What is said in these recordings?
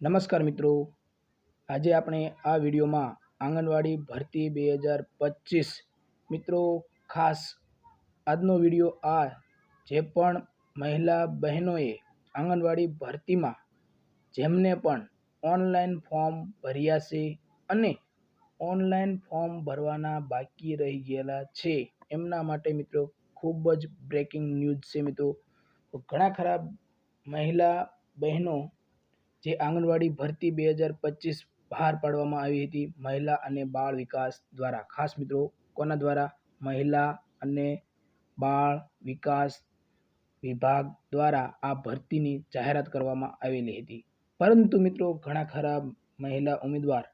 નમસ્કાર મિત્રો, આજે આપણે આ વિડીયોમાં આંગણવાડી ભરતી 2025 મિત્રો ખાસ આજનો વિડીયો જે પણ મહિલા બહેનોએ આંગણવાડી ભરતીમાં જેમને પણ ઓનલાઈન ફોર્મ ભર્યા છે અને ઓનલાઈન ફોર્મ ભરવાના બાકી રહી ગયેલા છે એમના માટે મિત્રો ખૂબ જ બ્રેકિંગ ન્યૂઝ છે મિત્રો। ઘણા ખરા મહિલા બહેનો જે આંગણવાડી ભરતી 2025 બહાર પાડવામાં આવી હતી મહિલા અને બાળ વિકાસ દ્વારા। ખાસ મિત્રો કોના દ્વારા? મહિલા અને બાળ વિકાસ વિભાગ દ્વારા આ ભરતીની જાહેરાત કરવામાં આવેલી હતી। પરંતુ મિત્રો ઘણા ખરા મહિલા ઉમેદવાર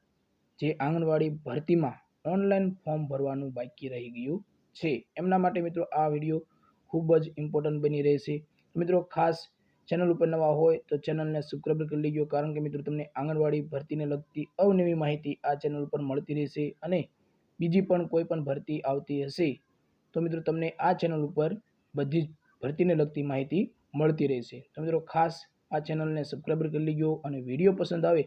જે આંગણવાડી ભરતીમાં ઓનલાઈન ફોર્મ ભરવાનું બાકી રહી ગયું છે એમના માટે મિત્રો આ વિડીયો ખૂબ જ ઇમ્પોર્ટન્ટ બની રહેશે। મિત્રો ખાસ ચેનલ ઉપર નવા હોય તો ચેનલને સબસ્ક્રાઇબ કરી લેજો, કારણ કે મિત્રો તમને આંગણવાડી ભરતીને લગતી અવનવી માહિતી આ ચેનલ ઉપર મળતી રહેશે અને બીજી પણ કોઈ પણ ભરતી આવતી હશે તો મિત્રો તમને આ ચેનલ ઉપર બધી જ ભરતીને લગતી માહિતી મળતી રહેશે। તો મિત્રો ખાસ આ ચેનલને સબસ્ક્રાઇબ કરી લેજો અને વિડીયો પસંદ આવે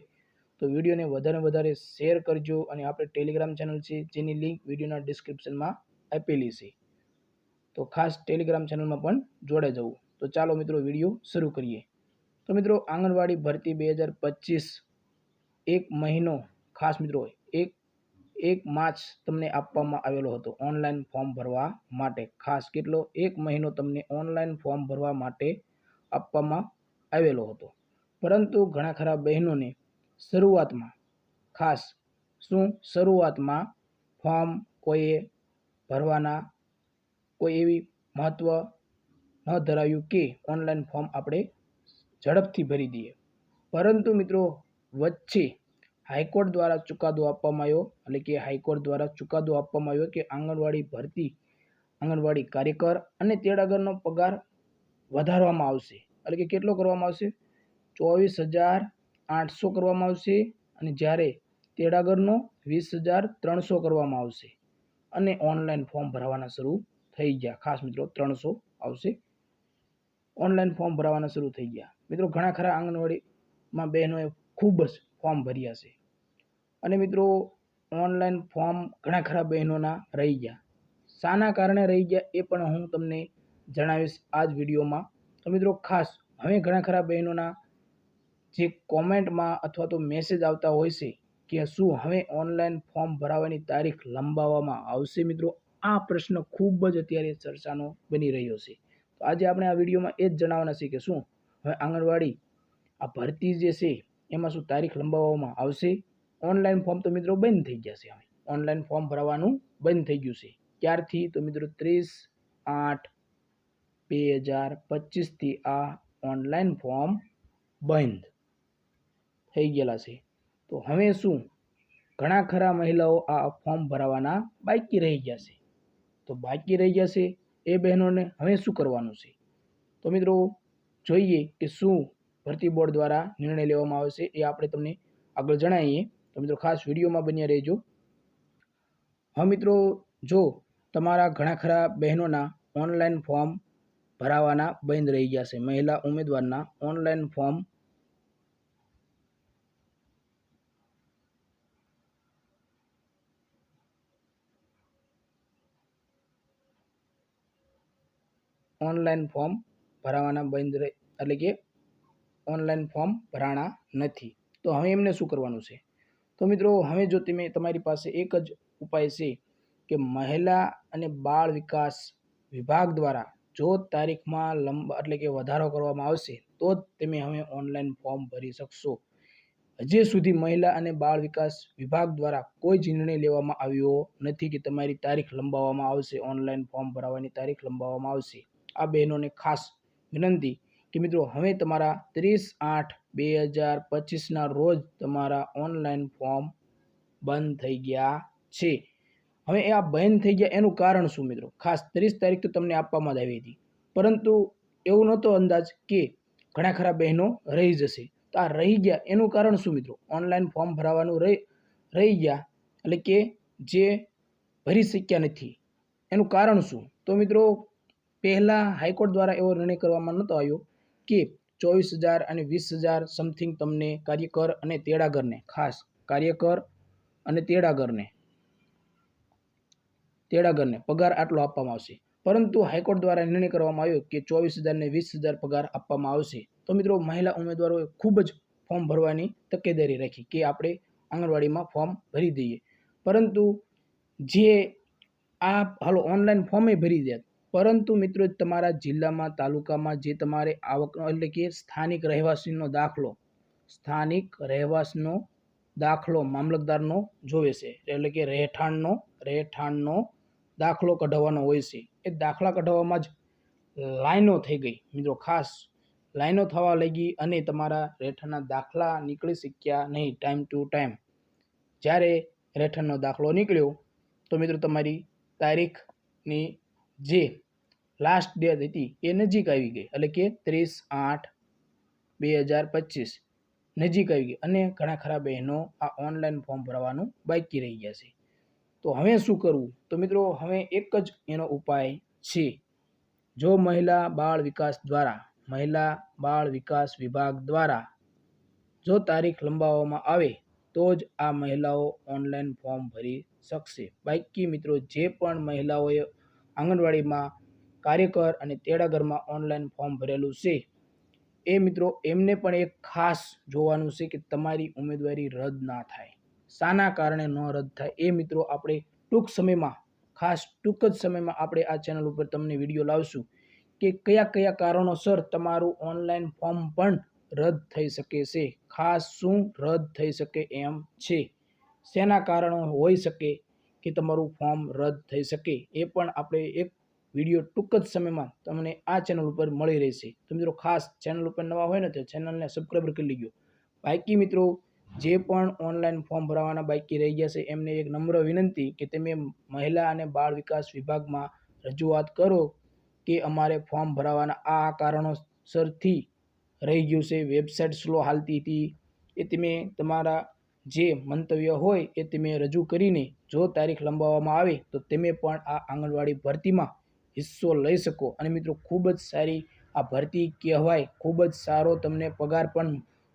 તો વિડીયોને વધારે શેર કરજો અને આપણે ટેલિગ્રામ ચેનલ છે જેની લિંક વિડીયોના ડિસ્ક્રિપ્શનમાં આપેલી છે, તો ખાસ ટેલિગ્રામ ચેનલમાં પણ જોડાઈ જવું। તો ચાલો મિત્રો વિડીયો શરૂ કરીએ। તો મિત્રો આંગણવાડી ભરતી 2025 એક મહિનો ખાસ મિત્રો એક માર્ચ તમને આપવામાં આવેલો હતો ઓનલાઈન ફોર્મ ભરવા માટે। ખાસ કેટલો? 1 મહિનો તમને ઓનલાઈન ફોર્મ ભરવા માટે આપવામાં આવેલો હતો, પરંતુ ઘણા ખરા બહેનોને શરૂઆતમાં ખાસ શરૂઆતમાં ફોર્મ કોઈએ ભરવાના કોઈ એવી મહત્વ ન ધરાવ્યું કે ઓનલાઈન ફોર્મ આપણે ઝડપથી ભરી દઈએ। પરંતુ મિત્રો વચ્ચે હાઈકોર્ટ દ્વારા ચુકાદો આપવામાં આવ્યો, એટલે કે હાઈકોર્ટ દ્વારા ચુકાદો આપવામાં આવ્યો કે આંગણવાડી ભરતી આંગણવાડી કાર્યકર અને તેડાગરનો પગાર વધારવામાં આવશે। એટલે કે કેટલો કરવામાં આવશે? 24,800 કરવામાં આવશે અને જ્યારે તેડાગરનો 20,300 કરવામાં આવશે અને ઓનલાઈન ફોર્મ ભરવાના શરૂ થઈ ગયા। ખાસ મિત્રો 300 આવશે, ઓનલાઈન ફોર્મ ભરવાના શરૂ થઈ ગયા। મિત્રો ઘણા ખરા આંગણવાડીમાં બહેનોએ ખૂબ જ ફોર્મ ભર્યા છે અને મિત્રો ઓનલાઈન ફોર્મ ઘણા ખરા બહેનોના રહી ગયા। શાના કારણે રહી ગયા એ પણ હું તમને જણાવીશ આ જ વિડીયોમાં। તો મિત્રો ખાસ હવે ઘણા ખરા બહેનોના જે કોમેન્ટમાં અથવા તો મેસેજ આવતા હોય છે કે શું હવે ઓનલાઈન ફોર્મ ભરાવાની તારીખ લંબાવવામાં આવશે? મિત્રો આ પ્રશ્ન ખૂબ જ અત્યારે ચર્ચાનો બની રહ્યો છે। તો આજે આપણે આ વિડીયોમાં એ જ જણાવવાના છે કે શું હવે આંગણવાડી આ ભરતી જે છે એમાં શું તારીખ લંબાવવામાં આવશે? ઓનલાઈન ફોર્મ તો મિત્રો બંધ થઈ ગયા છે, હવે ઓનલાઈન ફોર્મ ભરવાનું બંધ થઈ ગયું છે। ક્યારથી? તો મિત્રો 30/8/2025થી આ ઓનલાઈન ફોર્મ બંધ થઈ ગયેલા છે। તો હવે શું ઘણા ખરા મહિલાઓ આ ફોર્મ ભરવાના બાકી રહી ગયા છે, તો બાકી રહી ગયા છે એ બહેનોને હવે શું કરવાનું છે? તો મિત્રો જોઈએ કે શું ભરતી બોર્ડ દ્વારા નિર્ણય લેવામાં આવશે એ આપણે તમને આગળ જણાવીએ। તો મિત્રો ખાસ વિડીયોમાં બન્યા રહેજો। હા મિત્રો, જો તમારા ઘણા ખરા બહેનોના ઓનલાઈન ફોર્મ ભરાવાના બંધ રહી ગયા છે, મહિલા ઉમેદવારના ઓનલાઈન ફોર્મ ભરાવાના બંધ રહે, એટલે કે ઓનલાઈન ફોર્મ ભરાણા નથી, તો હવે એમને શું કરવાનું છે? તો મિત્રો હવે જો તમારી પાસે એક જ ઉપાય છે કે મહિલા અને બાળ વિકાસ વિભાગ દ્વારા જો તારીખમાં એટલે કે વધારો કરવામાં આવશે તો જ તમે હવે ઓનલાઈન ફોર્મ ભરી શકશો। હજી સુધી મહિલા અને બાળ વિકાસ વિભાગ દ્વારા કોઈ જ નિર્ણય લેવામાં આવ્યો નથી કે તમારી તારીખ લંબાવવામાં આવશે, ઓનલાઈન ફોર્મ ભરાવાની તારીખ લંબાવવામાં આવશે। આ બહેનોને ખાસ વિનંતી કે મિત્રો હવે તમારા 30/8/2025ના રોજ તમારા ઓનલાઈન ફોર્મ બંધ થઈ ગયા છે। હવે આ બંધ થઈ ગયા એનું કારણ શું? મિત્રો ખાસ 30 તારીખ તો તમને આપવામાં જ આવી હતી, પરંતુ એવું નહોતો અંદાજ કે ઘણા ખરા બહેનો રહી જશે। તો આ રહી ગયા એનું કારણ શું? મિત્રો ઓનલાઈન ફોર્મ ભરાવાનું રહી ગયા, એટલે કે જે ભરી શક્યા નથી એનું કારણ શું? તો મિત્રો પહેલાં હાઈકોર્ટ દ્વારા એવો નિર્ણય કરવામાં નહોતો આવ્યો કે 24,000 અને 20,000 સમથિંગ તમને કાર્યકર અને તેડાગરને, ખાસ કાર્યકર અને તેડાગરને પગાર આટલો આપવામાં આવશે. પરંતુ હાઈકોર્ટ દ્વારા નિર્ણય કરવામાં આવ્યો કે 24,000 ને 20,000 પગાર આપવામાં આવશે. તો મિત્રો મહિલા ઉમેદવારોએ ખૂબ જ ફોર્મ ભરવાની તકેદારી રાખી કે આપણે આંગણવાડીમાં ફોર્મ ભરી દઈએ. પરંતુ જે હાલો ઓનલાઈન ફોર્મે ભરી દે, પરંતુ મિત્રો તમારા જિલ્લામાં, તાલુકામાં જે તમારે આવકનો એટલે કે સ્થાનિક રહેવાસીનો દાખલો મામલતદારનો જોવે છે. એટલે કે રહેઠાણનો દાખલો કઢાવવાનો હોય છે. એ દાખલા કઢાવવામાં જ લાઈનો થઈ ગઈ મિત્રો, ખાસ લાઈનો થવા લાગી અને તમારા રહેઠાણના દાખલા નીકળી શક્યા નહીં ટાઈમ ટુ ટાઈમ. જ્યારે રહેઠાણનો દાખલો નીકળ્યો તો મિત્રો તમારી તારીખની જે લાસ્ટ ડેટ હતી એ નજીક આવી ગઈ, એટલે કે 30/8/2025 નજીક આવી ગઈ અને ઘણા ખરા બહેનો આ ઓનલાઈન ફોર્મ ભરવાનું બાકી રહી ગયા છે. તો હવે શું કરવું? તો મિત્રો હવે એક જ એનો ઉપાય છે. જો મહિલા બાળ વિકાસ વિભાગ દ્વારા જો તારીખ લંબાવવામાં આવે તો જ આ મહિલાઓ ઓનલાઈન ફોર્મ ભરી શકશે. બાકી મિત્રો જે પણ મહિલાઓએ આંગણવાડીમાં કાર્યકર અને તેડાગરમાં ઓનલાઈન ફોર્મ ભરેલું છે એ મિત્રો એમને પણ એક ખાસ જોવાનું છે કે તમારી ઉમેદવારી રદ ના થાય. શાના કારણે ન રદ થાય એ મિત્રો આપણે ટૂંક જ સમયમાં આપણે આ ચેનલ ઉપર તમને વિડીયો લાવશું કે કયા કારણોસર તમારું ઓનલાઈન ફોર્મ પણ રદ થઈ શકે છે. ખાસ શું રદ થઈ શકે એમ છે, શેના કારણો હોઈ શકે કે તમારું ફોર્મ રદ થઈ શકે એ પણ આપણે એક વિડીયો ટૂંક જ સમયમાં તમને આ ચેનલ ઉપર મળી રહેશે. તો મિત્રો ખાસ ચેનલ ઉપર નવા હોય ને તો ચેનલને સબસ્ક્રાઈબ કરી લેજો. બાકી મિત્રો જે પણ ઓનલાઈન ફોર્મ ભરવાના બાકી રહી ગયા છે એમને એક નમ્ર વિનંતી કે તમે મહિલા અને બાળ વિકાસ વિભાગમાં રજૂઆત કરો કે અમારે ફોર્મ ભરાવાના આ કારણોસરથી રહી ગયું છે, વેબસાઇટ સ્લો હાલતી હતી, એ તમે તમારા જે મંતવ્ય હોય એ તમે રજૂ કરીને જો તારીખ લંબાવવામાં આવે તો તમે પણ આ આંગણવાડી ભરતીમાં હિસ્સો લઈ શકો. અને મિત્રો ખૂબ જ સારી આ ભરતી કહેવાય, ખૂબ જ સારો તમને પગાર પણ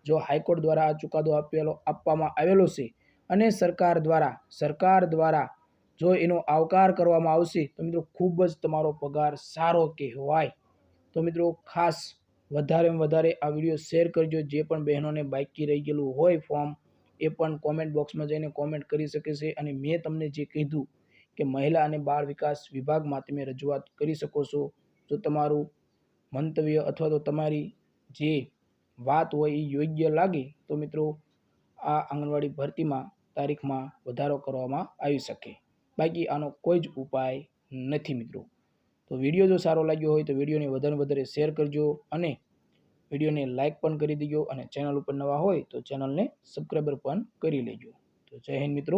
જો હાઈકોર્ટ દ્વારા આ ચુકાદો આપવામાં આવેલો છે અને સરકાર દ્વારા જો એનો આવકાર કરવામાં આવશે તો મિત્રો ખૂબ જ તમારો પગાર સારો કહેવાય. તો મિત્રો ખાસ વધારેમાં વધારે આ વિડીયો શેર કરજો. જે પણ બહેનોને બાકી રહી ગયેલું હોય ફોર્મ એ પણ કોમેન્ટ બોક્સમાં જઈને કોમેન્ટ કરી શકે છે. અને મેં તમને જે કીધું કે મહિલા અને બાળ વિકાસ વિભાગમાં તમે રજૂઆત કરી શકો છો. જો તમારું મંતવ્ય અથવા તો તમારી જે વાત હોય એ યોગ્ય લાગે તો મિત્રો આ આંગણવાડી ભરતીમાં તારીખમાં વધારો કરવામાં આવી શકે. બાકી આનો કોઈ જ ઉપાય નથી મિત્રો. તો વિડીયો જો સારો લાગ્યો હોય તો વિડીયોને વધારે શેર કરજો અને વિડીયોને લાઇક પણ કરી દેજો અને ચેનલ ઉપર નવા હોય તો ચેનલને સબસ્ક્રાઈબર પણ કરી લેજો. તો જય હિન્દ મિત્રો.